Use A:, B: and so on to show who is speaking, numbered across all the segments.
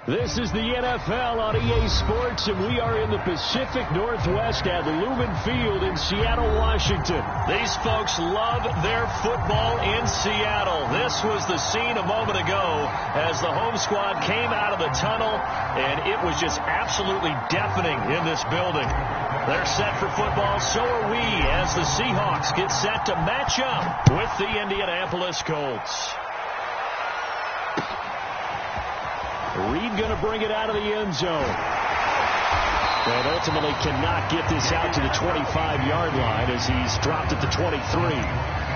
A: This is the NFL on EA Sports, and we are in the Pacific Northwest at Lumen Field in Seattle, Washington. These folks love their football in Seattle. This was the scene a moment ago as the home squad came out of the tunnel, and it was just absolutely deafening in this building. They're set for football, so are we, as the Seahawks get set to match up with the Indianapolis Colts. Reed going to bring it out of the end zone. But ultimately cannot get this out to the 25-yard line as he's dropped at the 23.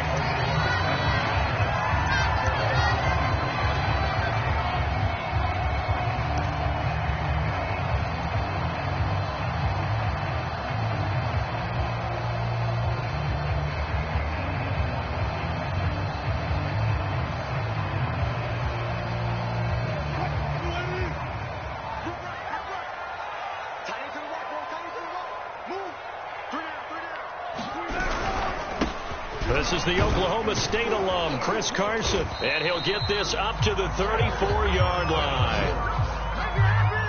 A: This is the Oklahoma State alum, Chris Carson, and he'll get this up to the 34-yard line.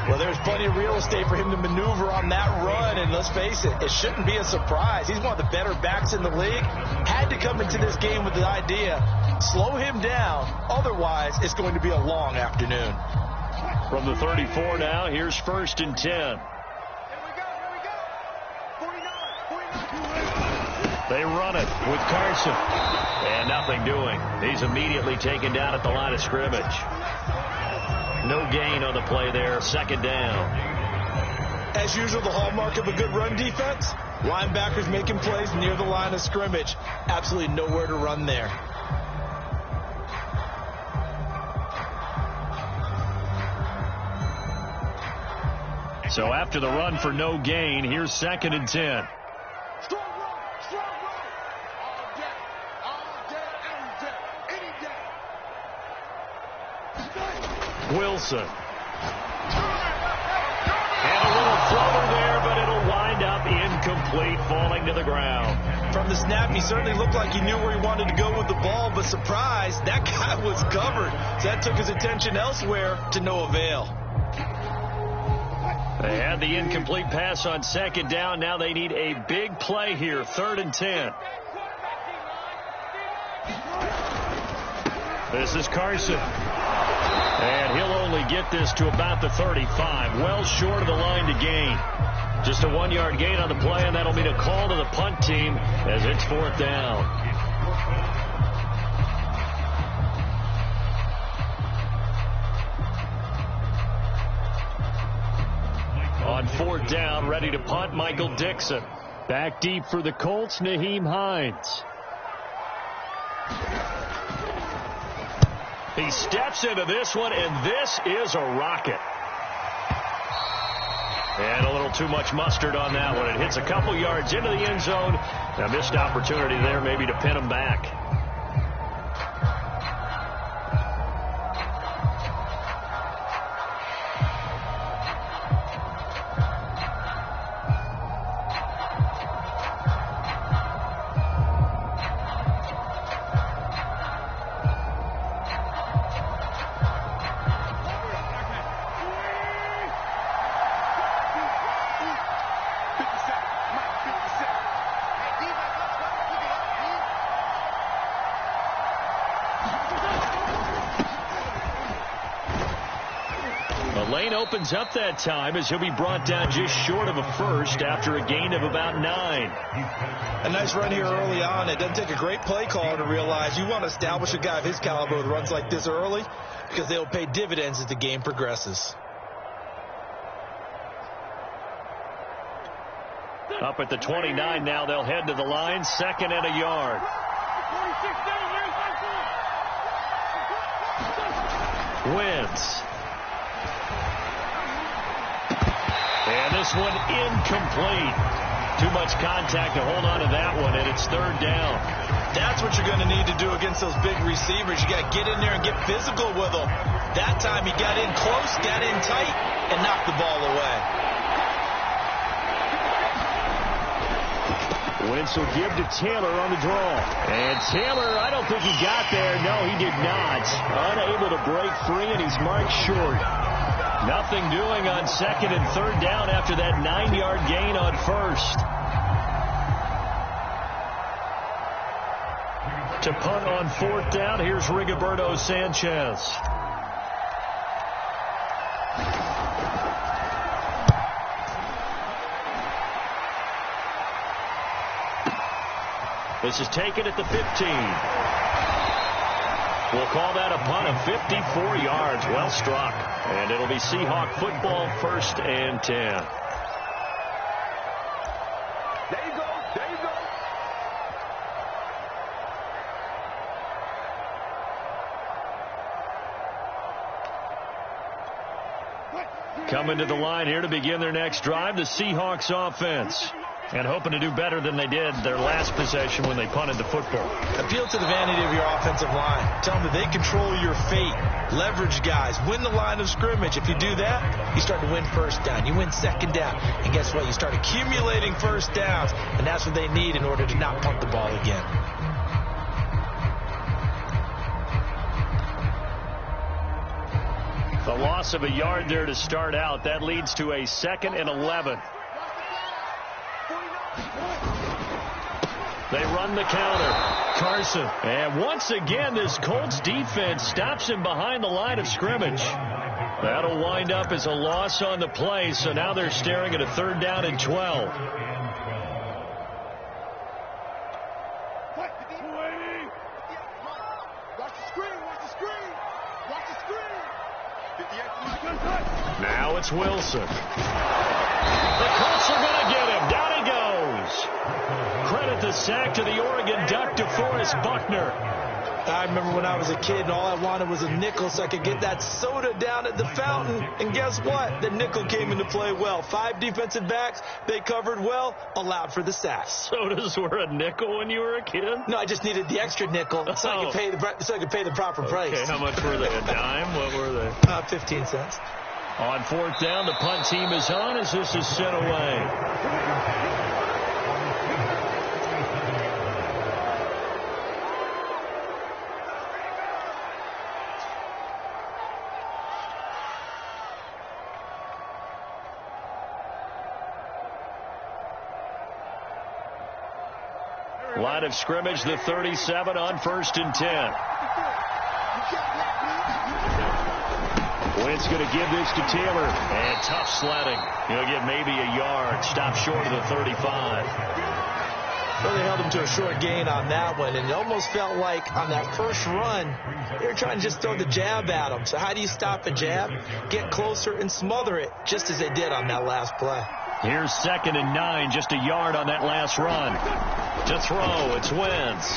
B: Well, there's plenty of real estate for him to maneuver on that run, and let's face it, it shouldn't be a surprise. He's one of the better backs in the league. Had to come into this game with the idea, slow him down, otherwise it's going to be a long afternoon.
A: From the 34 now, here's 1st and 10. They run it with Carson. And nothing doing. He's immediately taken down at the line of scrimmage. No gain on the play there. 2nd down.
B: As usual, the hallmark of a good run defense, linebackers making plays near the line of scrimmage. Absolutely nowhere to run there.
A: So after the run for no gain, here's 2nd and 10. Wilson. And a little floater there, but it'll wind up incomplete, falling to the ground.
B: From the snap, he certainly looked like he knew where he wanted to go with the ball, but surprise, that guy was covered. So that took his attention elsewhere to no avail.
A: They had the incomplete pass on 2nd down. Now they need a big play here, 3rd and 10. This is Carson. And he'll only get this to about the 35. Well short of the line to gain. Just a 1-yard gain on the play, and that'll mean a call to the punt team as it's 4th down. On 4th down, ready to punt, Michael Dixon. Back deep for the Colts, Nyheim Hines. He steps into this one, and this is a rocket. And a little too much mustard on that one. It hits a couple yards into the end zone. A missed opportunity there maybe to pin him back. Lane opens up that time as he'll be brought down just short of a first after a gain of about 9.
B: A nice run here early on. It doesn't take a great play caller to realize you want to establish a guy of his caliber with runs like this early because they'll pay dividends as the game progresses.
A: Up at the 29 now, they'll head to the line, 2nd and a yard. Wentz. And this one incomplete. Too much contact to hold on to that one, and it's 3rd down.
B: That's what you're going to need to do against those big receivers. You got to get in there and get physical with them. That time he got in close, got in tight, and knocked the ball away.
A: Wentz will give to Taylor on the draw. And Taylor, I don't think he got there. No, he did not. Unable to break free, and he's marked short. Nothing doing on second and third down after that 9-yard gain on first. To punt on fourth down, here's Rigoberto Sanchez. This is taken at the 15. We'll call that a punt of 54 yards. Well struck. And it'll be Seahawk football, 1st and 10.
C: There you go. There you go.
A: Coming to the line here to begin their next drive, the Seahawks offense. And hoping to do better than they did their last possession when they punted the football.
B: Appeal to the vanity of your offensive line. Tell them that they control your fate. Leverage guys. Win the line of scrimmage. If you do that, you start to win first down. You win second down. And guess what? You start accumulating first downs. And that's what they need in order to not punt the ball again.
A: The loss of a yard there to start out. That leads to a 2nd and 11. They run the counter. Carson. And once again, this Colts defense stops him behind the line of scrimmage. That'll wind up as a loss on the play, so now they're staring at a 3rd down and 12. Now it's Wilson. The Colts are going to get him. Down he goes. Credit the sack to the Oregon Duck, DeForest Buckner.
B: I remember when I was a kid and all I wanted was a nickel so I could get that soda down at the fountain. And guess what? The nickel came into play well. 5 defensive backs. They covered well. Allowed for the sack.
A: Sodas were a nickel when you were a kid?
B: No, I just needed the extra nickel so I could pay the proper price.
A: Okay, how much were they? A dime? What were they?
B: 15 cents.
A: On 4th down, the punt team is on as this is sent away. Line of scrimmage, the 37 on 1st and 10. Wentz going to give this to Taylor. And tough sledding. He'll get maybe a yard. Stop short of the 35.
B: Well, they held him to a short gain on that one, and it almost felt like on that first run, they were trying to just throw the jab at him. So how do you stop a jab? Get closer and smother it, just as they did on that last play.
A: Here's 2nd and 9, just a yard on that last run. To throw, it's Wentz.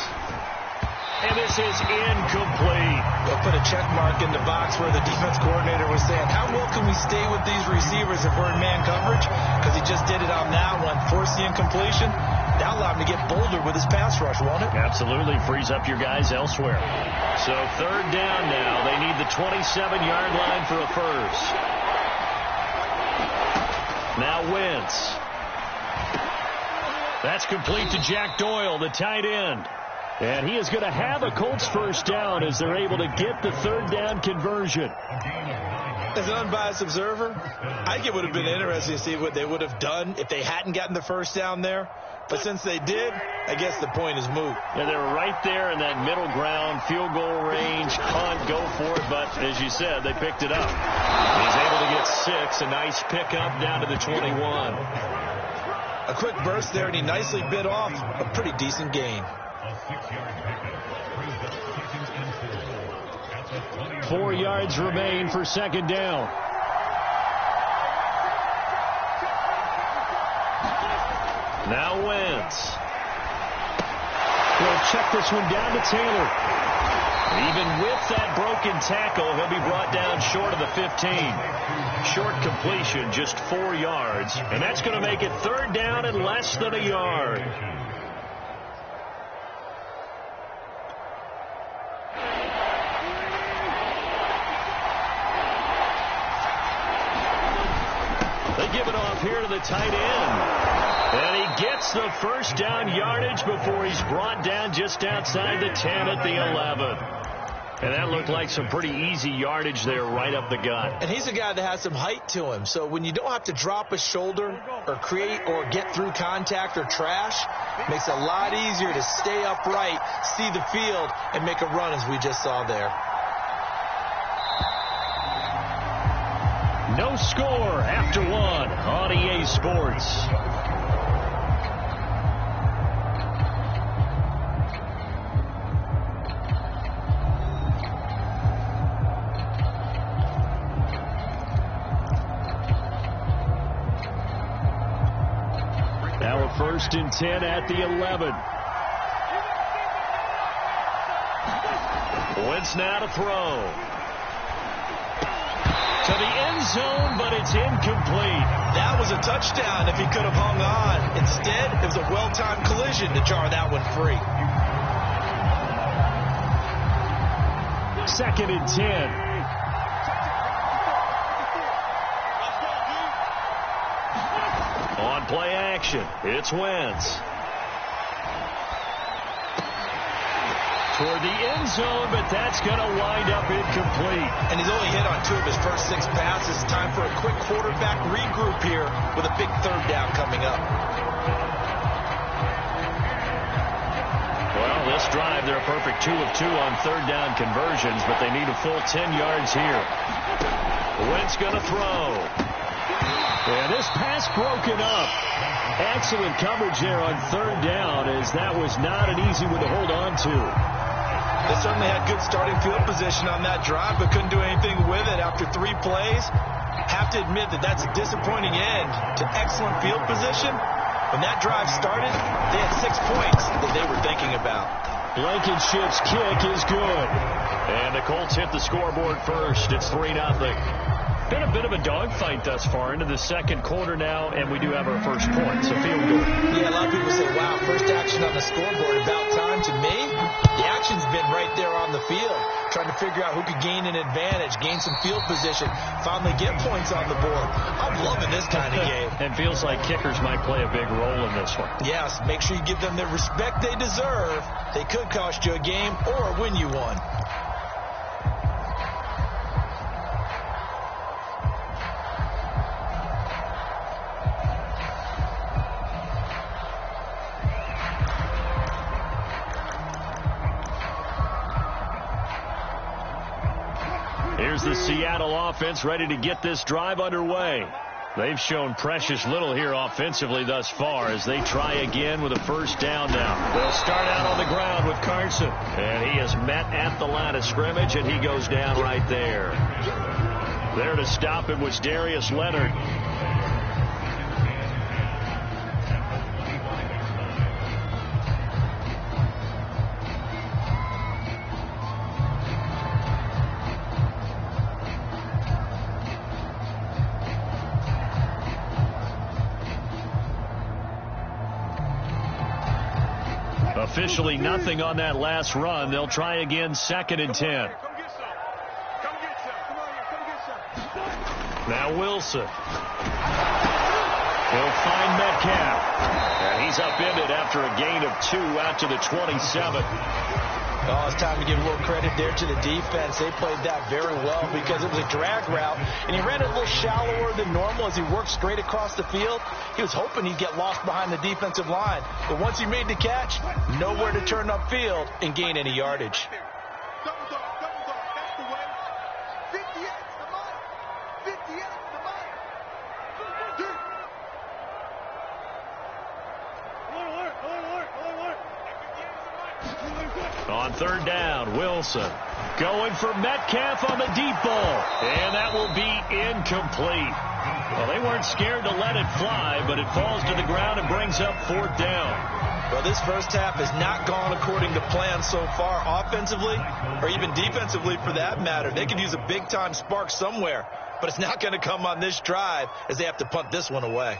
A: And this is incomplete.
B: They'll put a check mark in the box where the defense coordinator was saying, how well can we stay with these receivers if we're in man coverage? Because he just did it on that one. Force the incompletion. That'll allow him to get bolder with his pass rush, won't it?
A: Absolutely. Frees up your guys elsewhere. So 3rd down now. They need the 27-yard line for a first. Now Wentz. That's complete to Jack Doyle, the tight end. And he is going to have a Colts first down as they're able to get the 3rd down conversion.
B: As an unbiased observer, I think it would have been interesting to see what they would have done if they hadn't gotten the first down there. But since they did, I guess the point is moot.
A: Yeah, they were right there in that middle ground, field goal range, punt, go for it. But as you said, they picked it up. He's able to get 6, a nice pickup down to the 21.
B: A quick burst there, and he nicely bit off a pretty decent gain.
A: 4 yards remain for 2nd down. Now Wentz. He'll check this one down to Taylor. Even with that broken tackle, he'll be brought down short of the 15. Short completion, just 4 yards. And that's going to make it 3rd down and less than a yard. They give it off here to the tight end. And he gets the first down yardage before he's brought down just outside the 10 at the 11. And that looked like some pretty easy yardage there right up the gut.
B: And he's a guy that has some height to him. So when you don't have to drop a shoulder or create or get through contact or trash, it makes it a lot easier to stay upright, see the field, and make a run as we just saw there.
A: No score after one on EA Sports. Now a 1st and 10 at the 11. Wentz now to throw. To the end zone, but it's incomplete.
B: That was a touchdown if he could have hung on. Instead, it was a well-timed collision to jar that one free.
A: 2nd and 10. On play action, it's Wentz. Toward the end zone, but that's going to wind up incomplete.
B: And he's only hit on 2 of his first 6 passes. Time for a quick quarterback regroup here with a big 3rd down coming up.
A: Well, this drive, they're a perfect 2 of 2 on 3rd down conversions, but they need a full 10 yards here. Wentz going to throw. And this pass broken up. Excellent coverage there on 3rd down, as that was not an easy one to hold on to.
B: They certainly had good starting field position on that drive, but couldn't do anything with it after 3 plays. Have to admit that that's a disappointing end to excellent field position. When that drive started, they had 6 points that they were thinking about.
A: Blankenship's kick is good. And the Colts hit the scoreboard first. It's 3-0. Been a bit of a dogfight thus far into the 2nd quarter now, and we do have our first point, so feel good.
B: Yeah, a lot of people say, wow, first action on the scoreboard, about time. To me, the action's been right there on the field, trying to figure out who could gain an advantage, gain some field position, finally get points on the board. I'm loving this kind of game.
A: And feels like kickers might play a big role in this one.
B: Yes, make sure you give them the respect they deserve. They could cost you a game or win you one.
A: Here's the Seattle offense ready to get this drive underway. They've shown precious little here offensively thus far as they try again with a 1st down now. They'll start out on the ground with Carson. And he is met at the line of scrimmage, and he goes down right there. There to stop him was Darius Leonard. Officially nothing on that last run. They'll try again, 2nd and 10. Now Wilson. He'll find Metcalf. And he's upended after a gain of 2 out to the 27.
B: Oh, it's time to give a little credit there to the defense. They played that very well because it was a drag route, and he ran it a little shallower than normal as he worked straight across the field. He was hoping he'd get lost behind the defensive line, but once he made the catch, nowhere to turn upfield and gain any yardage.
A: On 3rd down, Wilson going for Metcalf on the deep ball. And that will be incomplete. Well, they weren't scared to let it fly, but it falls to the ground and brings up 4th down.
B: Well, this first half has not gone according to plan so far offensively or even defensively for that matter. They could use a big-time spark somewhere, but it's not going to come on this drive as they have to punt this one away.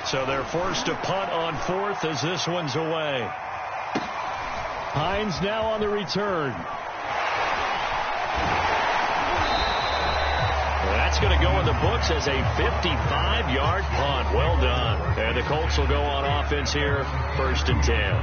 A: So they're forced to punt on 4th as this one's away. Hines now on the return. That's going to go in the books as a 55-yard punt. Well done. And the Colts will go on offense here, 1st and 10.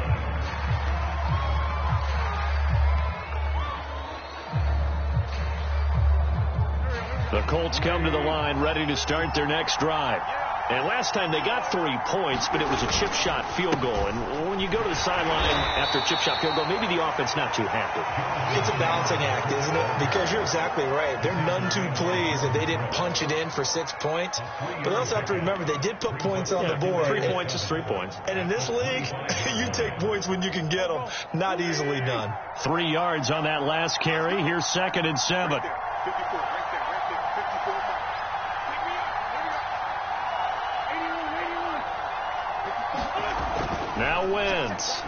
A: The Colts come to the line ready to start their next drive. And last time they got 3 points, but it was a chip shot field goal. And when you go to the sideline after a chip shot field goal, maybe the offense not too happy.
B: It's a balancing act, isn't it? Because you're exactly right. They're none too pleased that they didn't punch it in for 6 points. But they also have to remember they did put points on the board.
A: 3 points is 3 points.
B: And in this league, you take points when you can get them. Not easily done.
A: 3 yards on that last carry. Here's 2nd and 7. Now Wentz.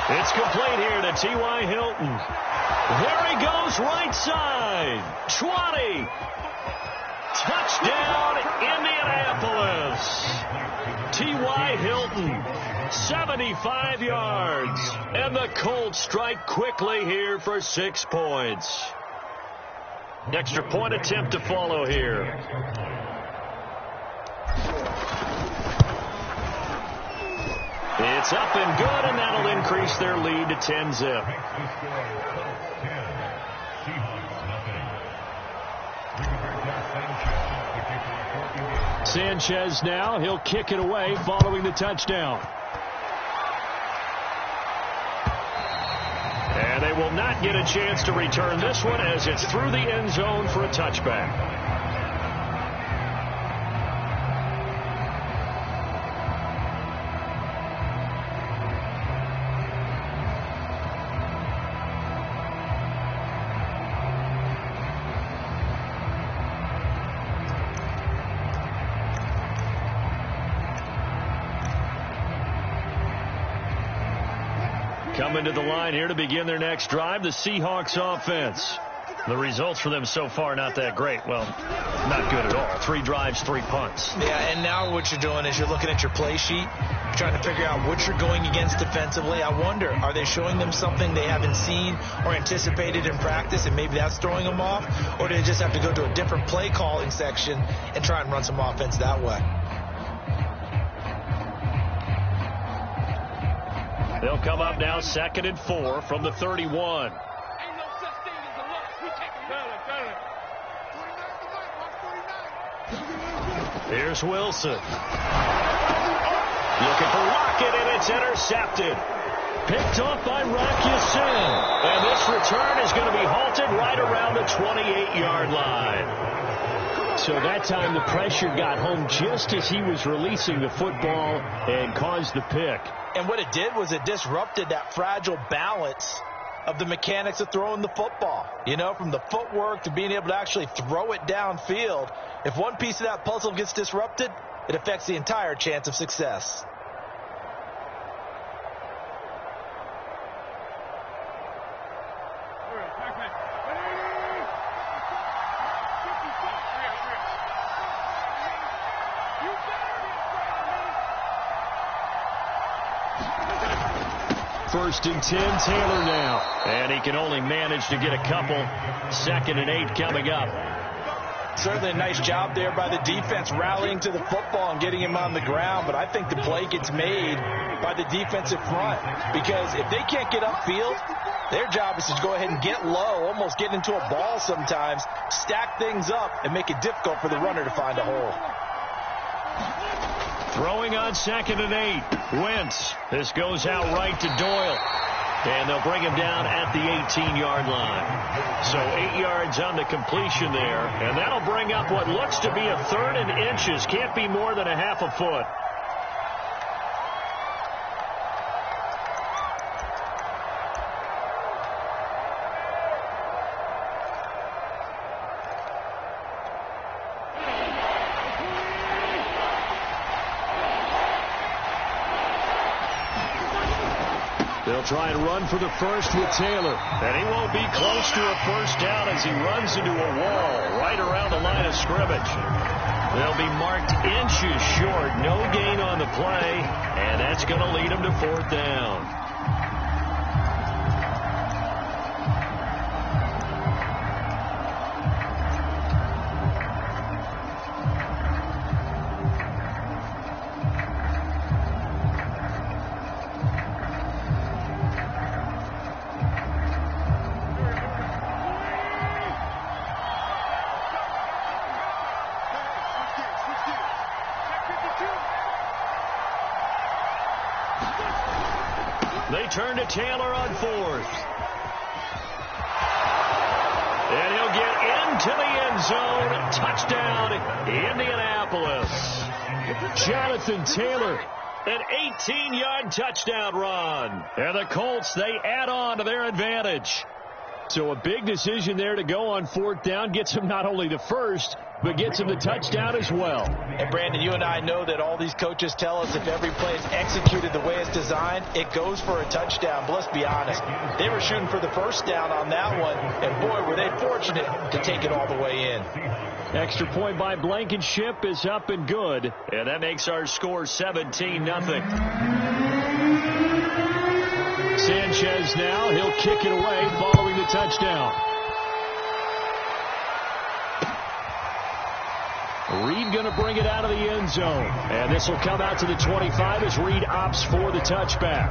A: It's complete here to T.Y. Hilton. There he goes, right side. 20. Touchdown, Indianapolis. T.Y. Hilton, 75 yards. And the Colts strike quickly here for 6 points. Extra point attempt to follow here. It's up and good, and that'll increase their lead to 10-zip. Sanchez now. He'll kick it away following the touchdown. And they will not get a chance to return this one as it's through the end zone for a touchback. Coming to the line here to begin their next drive, the Seahawks offense. The results for them so far not that great. Well, not good at all. 3 drives, 3 punts.
B: Yeah, and now what you're doing is you're looking at your play sheet, trying to figure out what you're going against defensively. I wonder, are they showing them something they haven't seen or anticipated in practice, and maybe that's throwing them off? Or do they just have to go to a different play calling section and try and run some offense that way?
A: They'll come up now 2nd and 4 from the 31. Here's Wilson. Looking for Lockett, and it's intercepted. Picked off by Rock Ya-Sin. And this return is going to be halted right around the 28-yard line. So that time the pressure got home just as he was releasing the football and caused the pick.
B: And what it did was it disrupted that fragile balance of the mechanics of throwing the football. You know, from the footwork to being able to actually throw it downfield. If one piece of that puzzle gets disrupted, it affects the entire chance of success.
A: First and 10, Taylor now. And he can only manage to get a couple. 2nd and 8 coming up.
B: Certainly a nice job there by the defense rallying to the football and getting him on the ground. But I think the play gets made by the defensive front. Because if they can't get upfield, their job is to go ahead and get low, almost get into a ball sometimes, stack things up, and make it difficult for the runner to find a hole.
A: Throwing on 2nd and 8. Wentz. This goes out right to Doyle. And they'll bring him down at the 18-yard line. So 8 yards on the completion there. And that'll bring up what looks to be a 3rd and inches. Can't be more than a half a foot. They'll try and run for the first with Taylor. And he won't be close to a first down as he runs into a wall right around the line of scrimmage. They'll be marked inches short. No gain on the play. And that's going to lead them to 4th down. return to Taylor on 4th. And he'll get into the end zone. Touchdown, Indianapolis. Jonathan Taylor, an 18-yard touchdown run. And the Colts, they add on to their advantage. So a big decision there to go on 4th down. Gets him not only the first, but gets him the touchdown as well.
B: And Brandon, you and I know that all these coaches tell us if every play is executed the way it's designed, it goes for a touchdown. But let's be honest, they were shooting for the first down on that one, and boy, were they fortunate to take it all the way in.
A: Extra point by Blankenship is up and good, and that makes our score 17-0. Sanchez now, he'll kick it away following the touchdown. Reed going to bring it out of the end zone. And this will come out to the 25 as Reed opts for the touchback.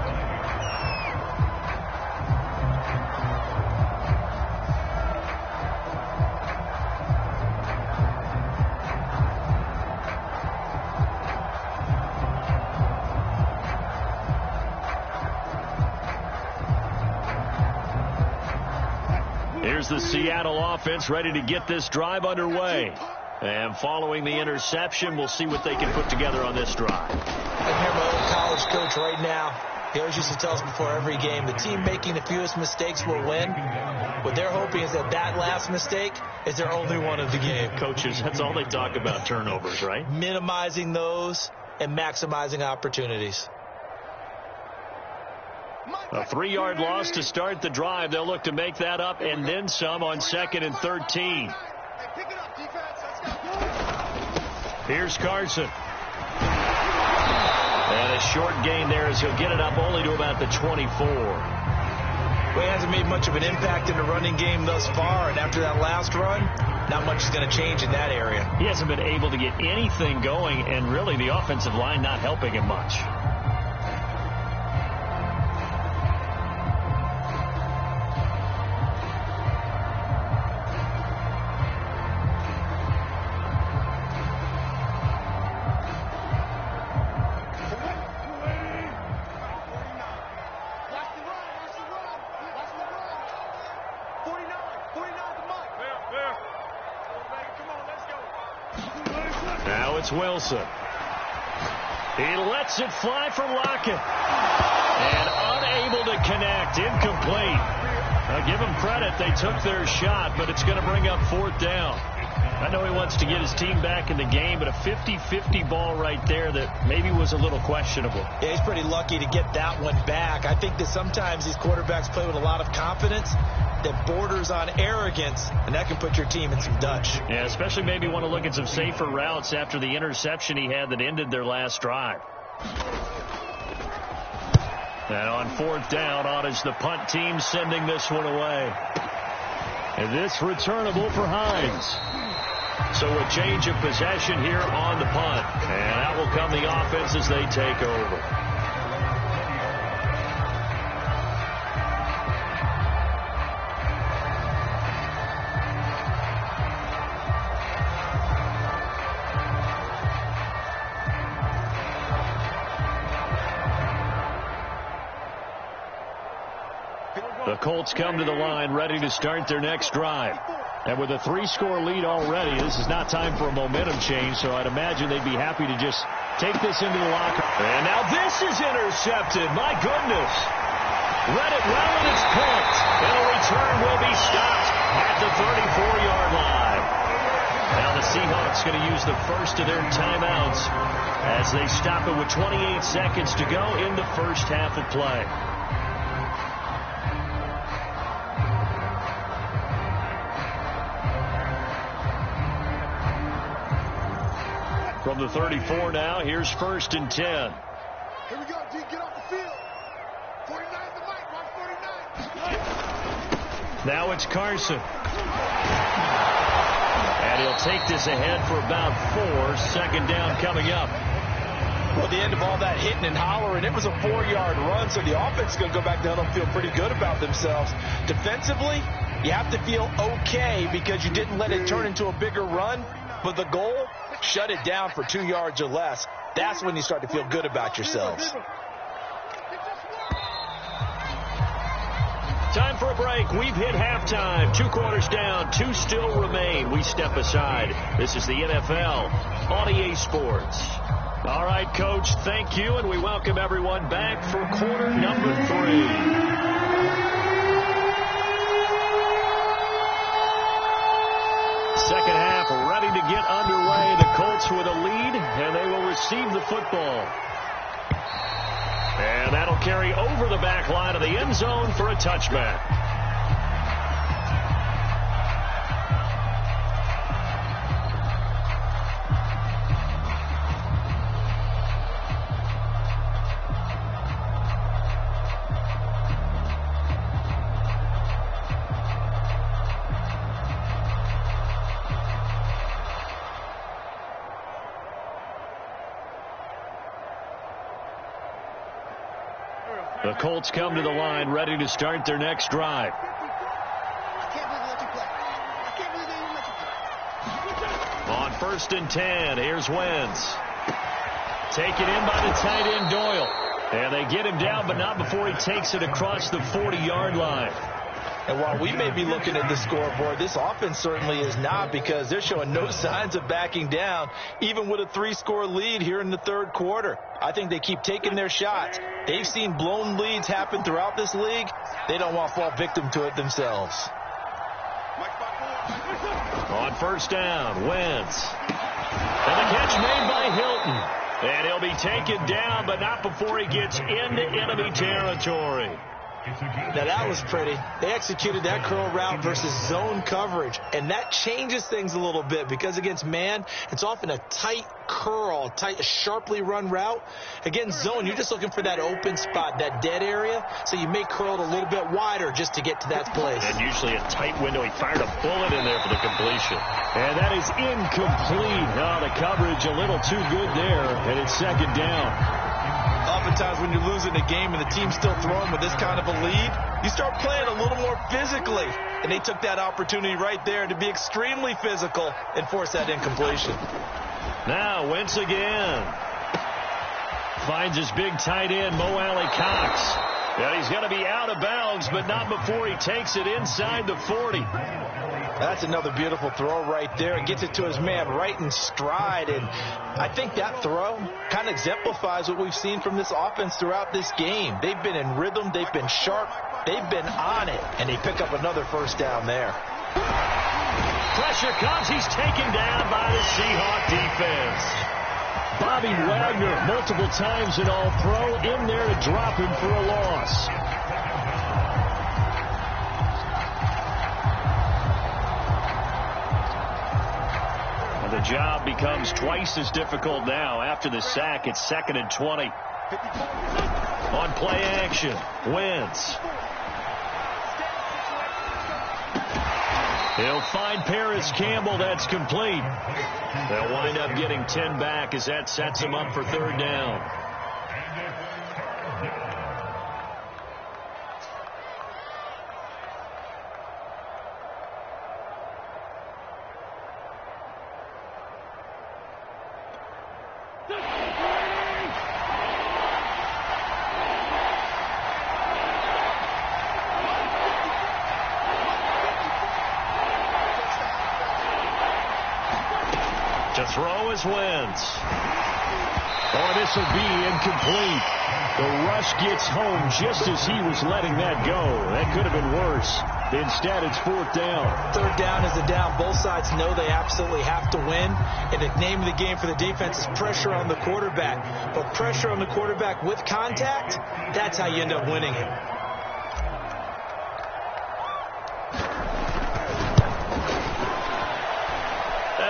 A: Here's the Seattle offense ready to get this drive underway. And following the interception, we'll see what they can put together on this drive.
B: I can hear my old college coach right now. He always used to tell us before every game, the team making the fewest mistakes will win. What they're hoping is that that last mistake is their only one of the game.
A: Coaches, that's all they talk about, turnovers, right?
B: Minimizing those and maximizing opportunities.
A: A 3-yard loss to start the drive. They'll look to make that up and then some on 2nd and 13. Here's Carson. And a short gain there as he'll get it up only to about the 24.
B: Well, he hasn't made much of an impact in the running game thus far, and after that last run, not much is going to change in that area.
A: He hasn't been able to get anything going, and really the offensive line not helping him much. Now it's Wilson. He lets it fly for Lockett. And unable to connect. Incomplete. Now give him credit. They took their shot, but it's going to bring up 4th down. I know he wants to get his team back in the game, but a 50-50 ball right there that maybe was a little questionable.
B: Yeah, he's pretty lucky to get that one back. I think that sometimes these quarterbacks play with a lot of confidence that borders on arrogance, and that can put your team in some Dutch.
A: Yeah, especially maybe want to look at some safer routes after the interception he had that ended their last drive. And on 4th down, on is the punt team sending this one away. And this returnable for Hines. So a change of possession here on the punt. And out will come the offense as they take over. The Colts come to the line ready to start their next drive. And with a 3-score lead already, this is not time for a momentum change, so I'd imagine they'd be happy to just take this into the locker. And now this is intercepted. My goodness. Read it well, and it's picked. And a return will be stopped at the 34-yard line. Now the Seahawks going to use the first of their timeouts as they stop it with 28 seconds to go in the first half of play. From the 34 now, here's 1st and 10.
C: Here we go, D. Get off the field. 49 the mic. Watch 49.
A: Now it's Carson. And he'll take this ahead for about 4. 2nd down coming up.
B: Well, at the end of all that hitting and hollering, it was a 4-yard run, so the offense is going to go back down and feel pretty good about themselves. Defensively, you have to feel okay because you didn't let it turn into a bigger run, but the goal, shut it down for 2 yards or less. That's when you start to feel good about yourselves.
A: Time for a break. We've hit halftime. 2 quarters down. 2 still remain. We step aside. This is the NFL on EA Sports. All right, Coach, thank you, and we welcome everyone back for quarter number 3. Second half ready to get underway. The Colts with a lead, and they will receive the football. And that'll carry over the back line of the end zone for a touchback. The Colts come to the line ready to start their next drive. On 1st and 10, here's Wentz. Taken in by the tight end Doyle. And they get him down, but not before he takes it across the 40-yard line.
B: And while we may be looking at the scoreboard, this offense certainly is not, because they're showing no signs of backing down, even with a 3-score lead here in the third quarter. I think they keep taking their shots. They've seen blown leads happen throughout this league. They don't want to fall victim to it themselves.
A: On 1st down, Wentz. And the catch made by Hilton. And he'll be taken down, but not before he gets into enemy territory.
B: Now that was pretty. They executed that curl route versus zone coverage, and that changes things a little bit, because against man, it's often a tight curl, sharply run route. Against zone, you're just looking for that open spot, that dead area, so you may curl it a little bit wider just to get to that place.
A: And usually a tight window. He fired a bullet in there for the completion. And that is incomplete. Oh, the coverage a little too good there, and it's 2nd down.
B: Oftentimes when you're losing a game and the team's still throwing with this kind of a lead, you start playing a little more physically. And they took that opportunity right there to be extremely physical and force that incompletion.
A: Now Wentz again. Finds his big tight end, Mo Alley Cox. And he's going to be out of bounds, but not before he takes it inside the 40.
B: That's another beautiful throw right there. It gets it to his man right in stride. And I think that throw kind of exemplifies what we've seen from this offense throughout this game. They've been in rhythm. They've been sharp. They've been on it. And they pick up another 1st down there.
A: Pressure comes. He's taken down by the Seahawks defense. Bobby Wagner, multiple times an All-Pro, in there to drop him for a loss. The job becomes twice as difficult now. After the sack, it's 2nd and 20. On play action, Wentz. He'll find Paris Campbell. That's complete. They'll wind up getting 10 back as that sets him up for 3rd down. To throw is Wentz. Oh, this will be incomplete. The rush gets home just as he was letting that go. That could have been worse. Instead, it's 4th down.
B: 3rd down is a down. Both sides know they absolutely have to win. And the name of the game for the defense is pressure on the quarterback. But pressure on the quarterback with contact, that's how you end up winning it.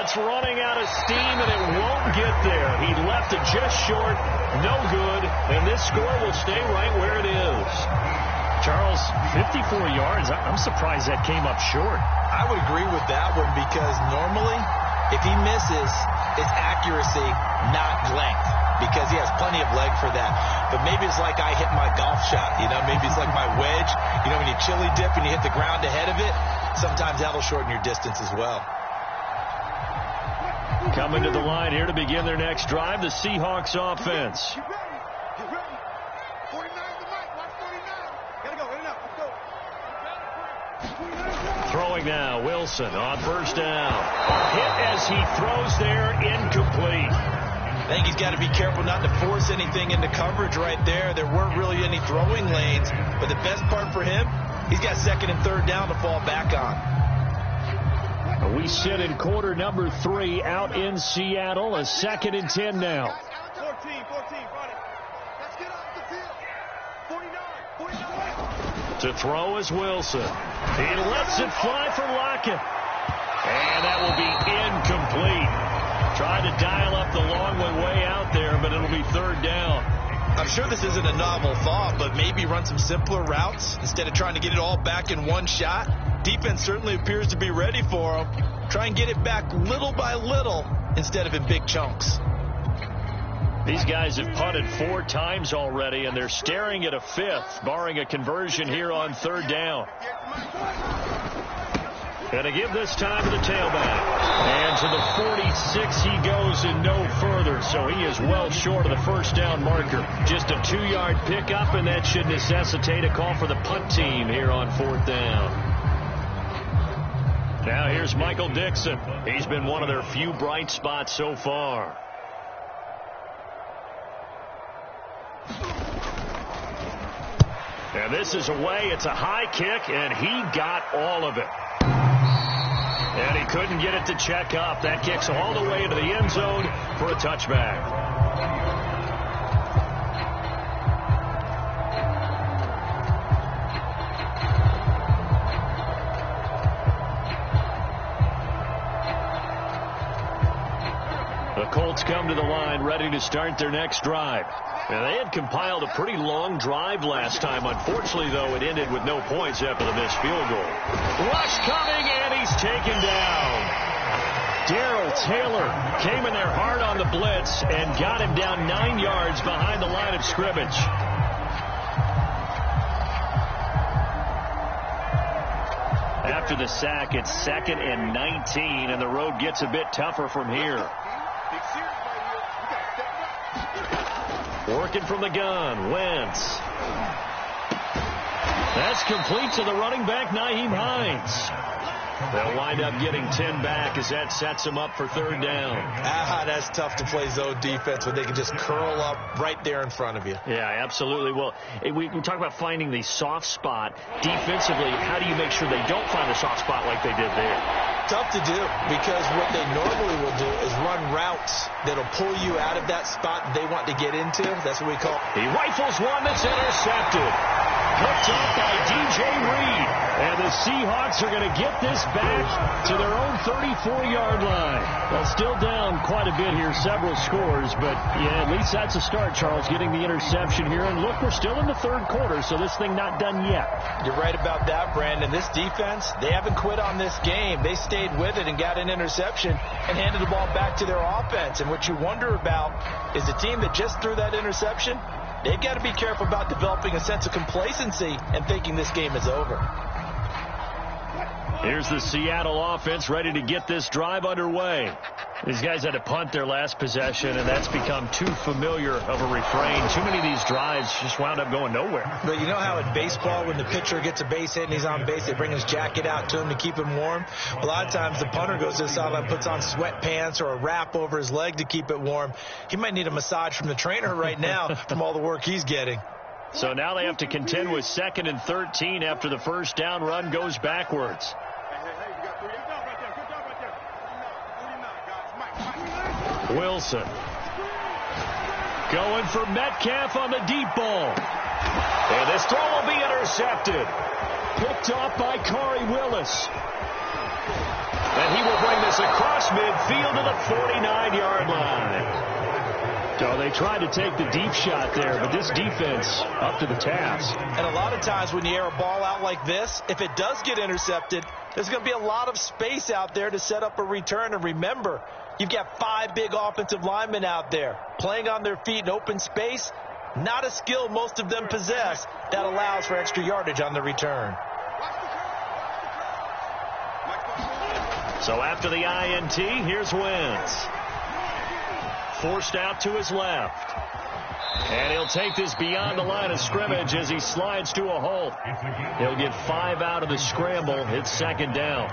A: That's running out of steam, and it won't get there. He left it just short, no good, and this score will stay right where it is. Charles, 54 yards. I'm surprised that came up short.
B: I would agree with that one, because normally, if he misses, it's accuracy, not length, because he has plenty of leg for that. But maybe it's like I hit my golf shot. Maybe it's like my wedge. When you chili dip and you hit the ground ahead of it, sometimes that'll shorten your distance as well.
A: Coming to the line here to begin their next drive, the Seahawks offense.
C: Get ready. Get ready. 49 to Mike. Watch 49. Gotta go. Let's go.
A: Throwing now, Wilson on first down. Hit as he throws there, incomplete.
B: I think he's got to be careful not to force anything into coverage right there. There weren't really any throwing lanes, but the best part for him, he's got second and third down to fall back on.
A: We sit in quarter number 3 out in Seattle, a 2nd and 10 now.
C: 14, Friday. Let's get off the field. 49.
A: To throw is Wilson. He lets it fly for Lockett. And that will be incomplete. Tried to dial up the long way out there, but it'll be third down.
B: I'm sure this isn't a novel thought, but maybe run some simpler routes instead of trying to get it all back in one shot. Defense certainly appears to be ready for him. Try and get it back little by little instead of in big chunks.
A: These guys have punted 4 times already, and they're staring at a 5th, barring a conversion here on third down. Going to give this time to the tailback. And to the 46 he goes and no further. So he is well short of the first down marker. Just a 2-yard pickup, and that should necessitate a call for the punt team here on 4th down. Now here's Michael Dixon. He's been one of their few bright spots so far. And this is away. It's a high kick, and he got all of it. And he couldn't get it to check up. That kicks all the way into the end zone for a touchback. The Colts come to the line ready to start their next drive. Now, they had compiled a pretty long drive last time. Unfortunately, though, it ended with no points after the missed field goal. Rush coming, and he's taken down. Darrell Taylor came in there hard on the blitz and got him down 9 yards behind the line of scrimmage. After the sack, it's 2nd and 19, and the road gets a bit tougher from here. Working from the gun, Wentz. That's complete to the running back, Nyheim Hines. They'll wind up getting 10 back as that sets them up for third down.
B: That's tough to play zone defense when they can just curl up right there in front of you.
A: Yeah, absolutely. Well, we talk about finding the soft spot. Defensively, how do you make sure they don't find the soft spot like they did there?
B: Tough to do, because what they normally will do is run routes that'll pull you out of that spot they want to get into. That's what we call.
A: He rifles one that's intercepted. Picked up by DJ Reed. And the Seahawks are going to get this back to their own 34-yard line. Well, still down quite a bit here, several scores, but yeah, at least that's a start, Charles, getting the interception here. And look, we're still in the third quarter, so this thing not done yet.
B: You're right about that, Brandon. This defense, they haven't quit on this game. They stayed with it and got an interception and handed the ball back to their offense. And what you wonder about is the team that just threw that interception, they've got to be careful about developing a sense of complacency and thinking this game is over.
A: Here's the Seattle offense ready to get this drive underway. These guys had to punt their last possession, and that's become too familiar of a refrain. Too many of these drives just wound up going nowhere.
B: But you know how in baseball, when the pitcher gets a base hit and he's on base, they bring his jacket out to him to keep him warm? A lot of times the punter goes to the sideline, puts on sweatpants or a wrap over his leg to keep it warm. He might need a massage from the trainer right now from all the work he's getting.
A: So now they have to contend with 2nd and 13 after the first down run goes backwards. Wilson going for Metcalf on the deep ball. And this throw will be intercepted. Picked off by Corey Willis. And he will bring this across midfield to the 49-yard line. So they tried to take the deep shot there, but this defense up to the task.
B: And a lot of times when you air a ball out like this, if it does get intercepted, there's going to be a lot of space out there to set up a return. And remember, you've got 5 big offensive linemen out there playing on their feet in open space. Not a skill most of them possess that allows for extra yardage on the return.
A: So after the INT, here's Wentz. Forced out to his left. And he'll take this beyond the line of scrimmage as he slides to a halt. He'll get 5 out of the scramble. It's second down.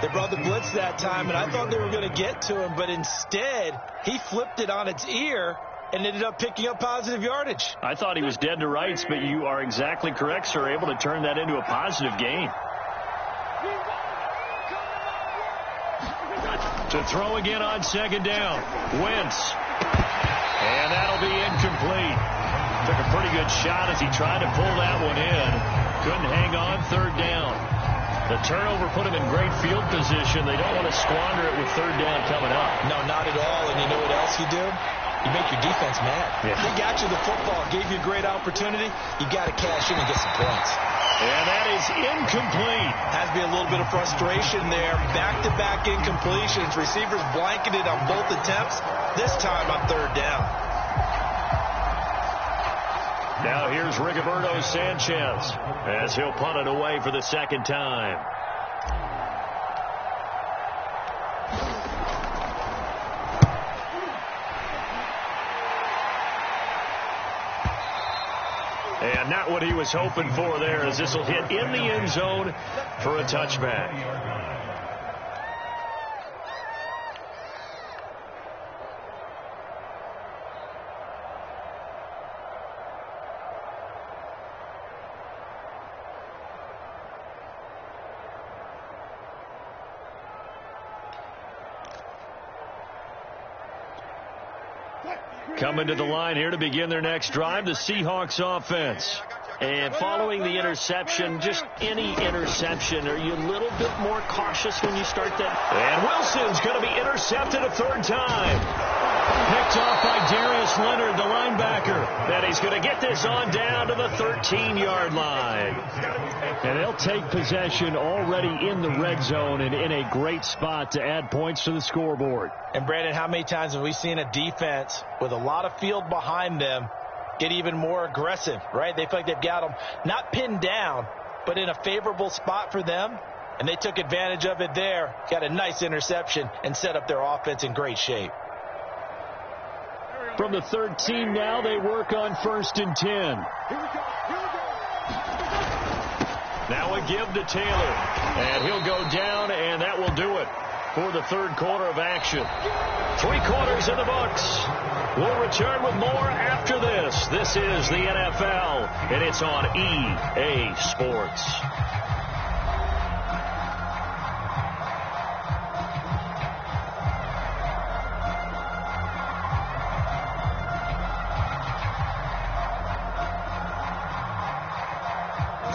B: They brought the blitz that time, and I thought they were going to get to him, but instead, he flipped it on its ear and ended up picking up positive yardage.
A: I thought he was dead to rights, but you are exactly correct, sir, able to turn that into a positive gain. To throw again on second down. Wentz. And that'll be incomplete. Took a pretty good shot as he tried to pull that one in. Couldn't hang on, third down. The turnover put him in great field position. They don't want to squander it with third down coming up.
B: No, not at all. And you know what else you do? You make your defense mad.
A: Yeah.
B: They got you the football, gave you a great opportunity. You got to cash in and get some points.
A: And that is incomplete.
B: Has to be a little bit of frustration there. Back-to-back incompletions. Receivers blanketed on both attempts. This time on third down.
A: Now here's Rigoberto Sanchez as he'll punt it away for the second time. And not what he was hoping for there, as this will hit in the end zone for a touchback. Coming to the line here to begin their next drive, the Seahawks offense. And following the interception, just any interception, are you a little bit more cautious when you start that? And Wilson's going to be intercepted a third time. Picked off by Darius Leonard, the linebacker. That he's going to get this on down to the 13-yard line. And they'll take possession already in the red zone and in a great spot to add points to the scoreboard.
B: And, Brandon, how many times have we seen a defense with a lot of field behind them get even more aggressive, right? They feel like they've got them not pinned down, but in a favorable spot for them, and they took advantage of it there, got a nice interception, and set up their offense in great shape.
A: From the 13 now, they work on 1st and 10. Now a give to Taylor, and he'll go down, and that will do it for the third quarter of action. 3 quarters in the books. We'll return with more after this. This is the NFL, and it's on EA Sports.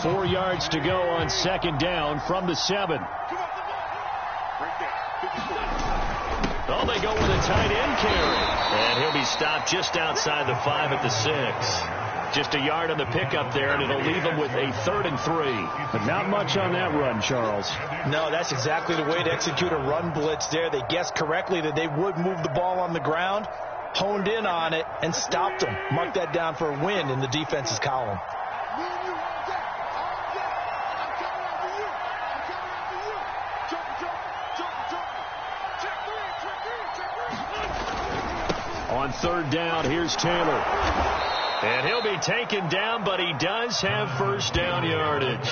A: Four yards to go on second down from the 7. Oh, they go with a tight end carry. And he'll be stopped just outside the 5 at the 6. Just a yard on the pickup there, and it'll leave him with a 3rd and 3. But not much on that run, Charles.
B: No, that's exactly the way to execute a run blitz there. They guessed correctly that they would move the ball on the ground, honed in on it, and stopped them. Mark that down for a win in the defense's column. On third down, here's Taylor. And he'll be taken down, but he does have first down yardage.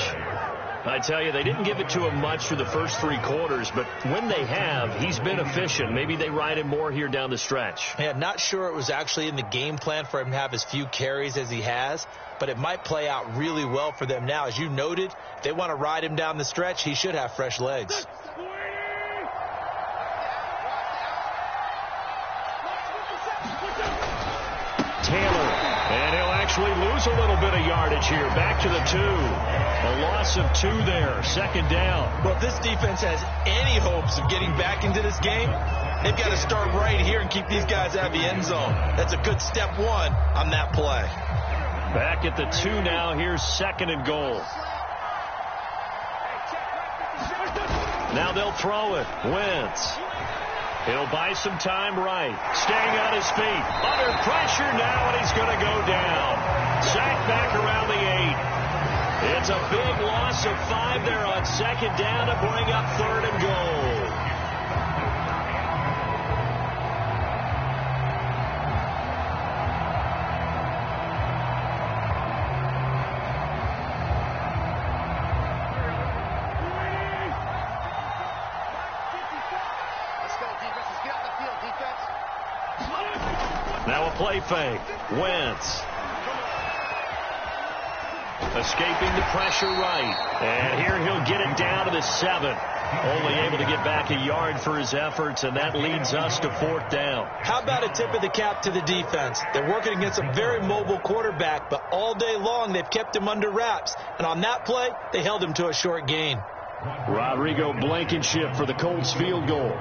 B: I tell you, they didn't give it to him much for the first 3 quarters, but when they have, he's been efficient. Maybe they ride him more here down the stretch. Yeah, not sure it was actually in the game plan for him to have as few carries as he has, but it might play out really well for them now. As you noted, if they want to ride him down the stretch, he should have fresh legs.
A: Taylor, and he'll actually lose a little bit of yardage here. Back to the 2. A loss of 2 there. Second down.
B: Well, if this defense has any hopes of getting back into this game, they've got to start right here and keep these guys out of the end zone. That's a good step 1 on that play.
A: Back at the 2 now. Here's 2nd and goal. Now they'll throw it. Wentz. He'll buy some time right. Staying on his feet. Under pressure now, and he's going to go down. Sacked back around the 8. It's a big loss of 5 there on second down to bring up 3rd and goal. Now a play fake. Wentz. Escaping the pressure right. And here he'll get it down to the 7. Only able to get back a yard for his efforts, and that leads us to 4th down.
B: How about a tip of the cap to the defense? They're working against a very mobile quarterback, but all day long they've kept him under wraps. And on that play, they held him to a short gain.
A: Rodrigo Blankenship for the Colts field goal.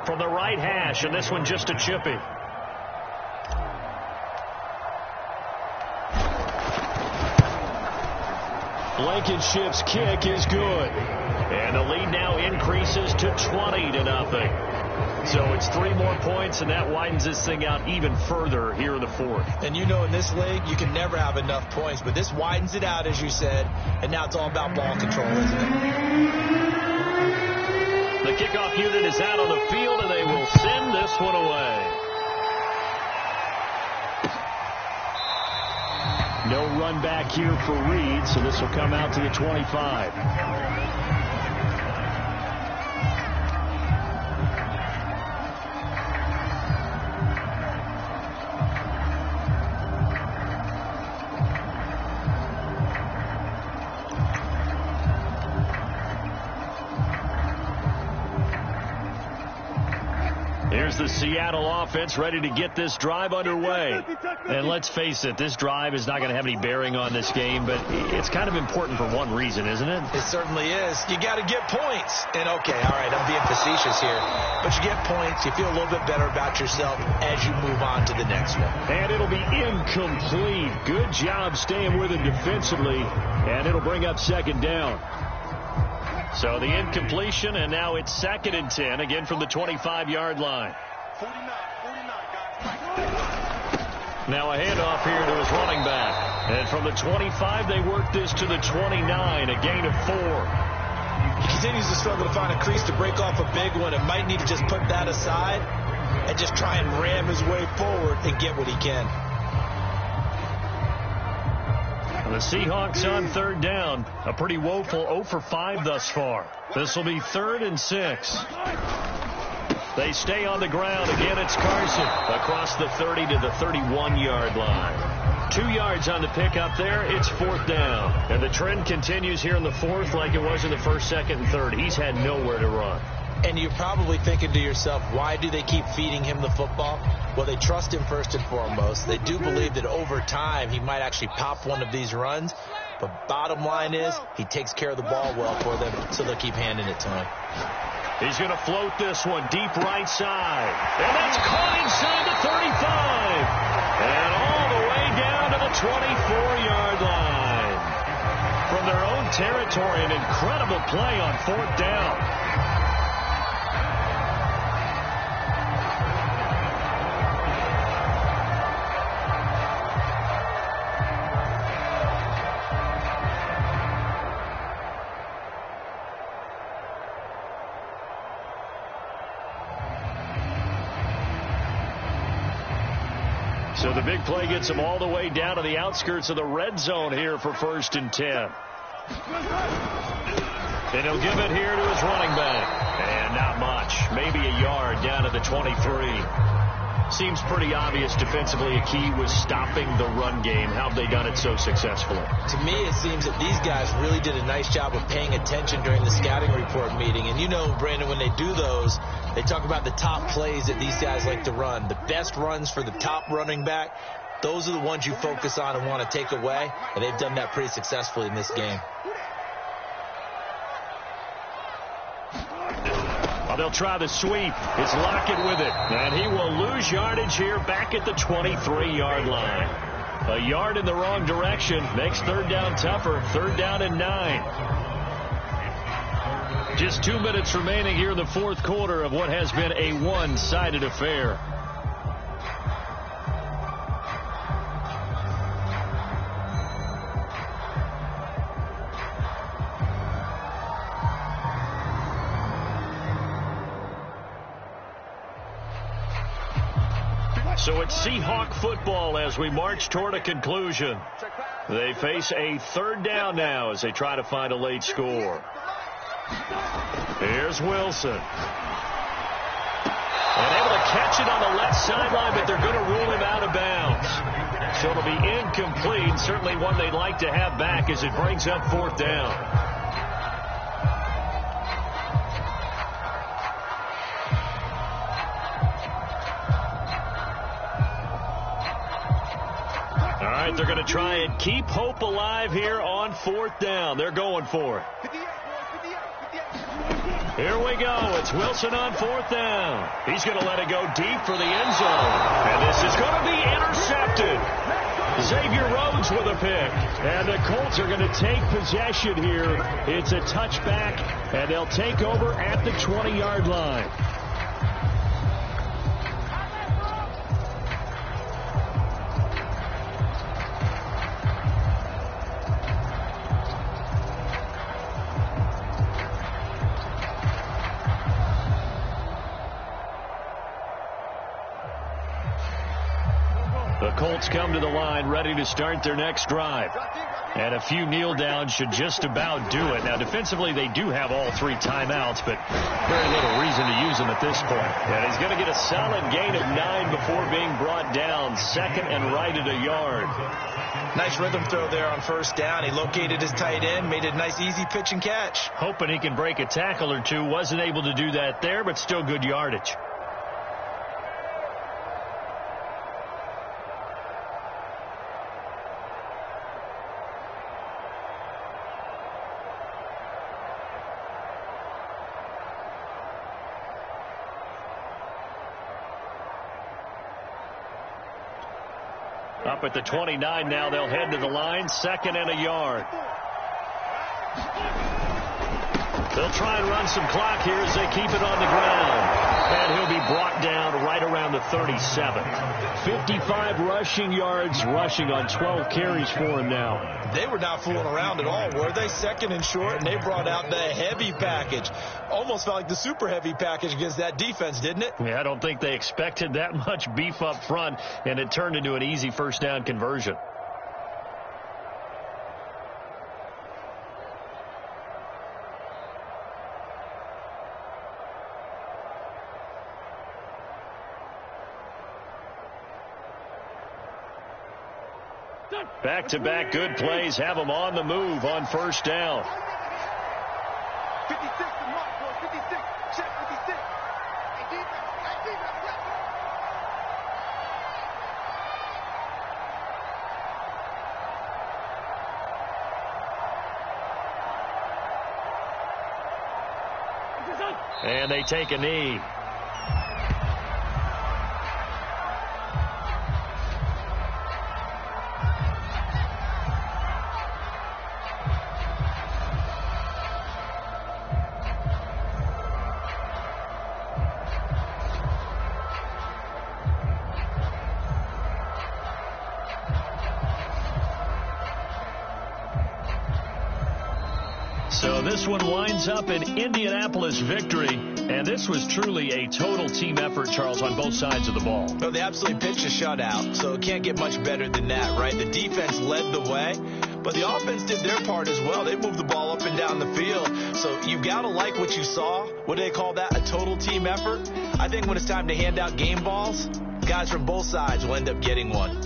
A: From the right hash, and this one just a chippy. Blankenship's kick is good. And the lead now increases to 20-0. So it's 3 more points, and that widens this thing out even further here in the 4th.
B: And you know in this league, you can never have enough points, but this widens it out, as you said, and now it's all about ball control, isn't it?
A: The kickoff unit is out on the field, and they will send this one away. No run back here for Reed, so this will come out to the 25. Here's the Seattle offense ready to get this drive underway. And let's face it, this drive is not going to have any bearing on this game, but it's kind of important for one reason, isn't it?
B: It certainly is. You got to get points. And, okay, all right, I'm being facetious here. But you get points, you feel a little bit better about yourself as you move on to the next one.
A: And it'll be incomplete. Good job staying with it defensively, and it'll bring up 2nd down. So the incompletion, and now it's 2nd and 10, again from the 25-yard line.
C: 49, guys.
A: Now a handoff here to his running back. And from the 25, they work this to the 29, a gain of 4.
B: He continues to struggle to find a crease to break off a big one, and might need to just put that aside and just try and ram his way forward and get what he can.
A: The Seahawks on 3rd down. A pretty woeful 0 for 5 thus far. This will be 3rd and 6. They stay on the ground. Again, it's Carson across the 30 to the 31-yard line. 2 yards on the pickup there. It's 4th down. And the trend continues here in the 4th like it was in the 1st, 2nd, and 3rd. He's had nowhere to run.
B: And you're probably thinking to yourself, why do they keep feeding him the football? Well, they trust him first and foremost. They do believe that over time he might actually pop one of these runs. But bottom line is he takes care of the ball well for them, so they'll keep handing it to him.
A: He's going to float this one deep right side. And that's caught inside the 35. And all the way down to the 24-yard line. From their own territory, an incredible play on 4th down. So the big play gets him all the way down to the outskirts of the red zone here for 1st and 10. And he'll give it here to his running back. And not much. Maybe a yard down to the 23. Seems pretty obvious defensively a key was stopping the run game. How have they done it so successfully?
B: To me, it seems that these guys really did a nice job of paying attention during the scouting report meeting. And you know, Brandon, when they do those, they talk about the top plays that these guys like to run. The best runs for the top running back, those are the ones you focus on and want to take away. And they've done that pretty successfully in this game.
A: Well, they'll try the sweep. It's Lockett with it. And he will lose yardage here back at the 23-yard line. A yard in the wrong direction makes 3rd down tougher. 3rd down and 9. Just 2 minutes remaining here in the 4th quarter of what has been a one-sided affair. So it's Seahawk football as we march toward a conclusion. They face a 3rd down now as they try to find a late score. Here's Wilson. And able to catch it on the left sideline, but they're going to rule him out of bounds. So it'll be incomplete. Certainly one they'd like to have back as it brings up 4th down. All right, they're going to try and keep hope alive here on 4th down. They're going for it. Here we go. It's Wilson on 4th down. He's going to let it go deep for the end zone. And this is going to be intercepted. Xavier Rhodes with a pick. And the Colts are going to take possession here. It's a touchback, and they'll take over at the 20-yard line. The Colts come to the line ready to start their next drive. And a few kneel downs should just about do it. Now, defensively, they do have all 3 timeouts, but very little reason to use them at this point. And he's going to get a solid gain of 9 before being brought down. 2nd and right at a yard.
B: Nice rhythm throw there on 1st down. He located his tight end, made a nice easy pitch and catch.
A: Hoping he can break a tackle or two. Wasn't able to do that there, but still good yardage. Up at the 29 now, they'll head to the line. 2nd and a yard. They'll try and run some clock here as they keep it on the ground. And he'll be brought down right around the 37. 55 rushing yards, rushing on 12 carries for him now.
B: They were not fooling around at all, were they? 2nd and short, and they brought out the heavy package. Almost felt like the super heavy package against that defense, didn't it?
A: Yeah, I don't think they expected that much beef up front, and it turned into an easy 1st down conversion. Back-to-back good plays have them on the move on 1st down.
C: 56 to mark, boy. 56. Check 56.
A: And they take a knee. So this one winds up an Indianapolis victory, and this was truly a total team effort, Charles, on both sides of the ball.
B: Well, they absolutely pitched a shutout, so it can't get much better than that, right? The defense led the way, but the offense did their part as well. They moved the ball up and down the field, so you've got to like what you saw. What do they call that? A total team effort? I think when it's time to hand out game balls, guys from both sides will end up getting one.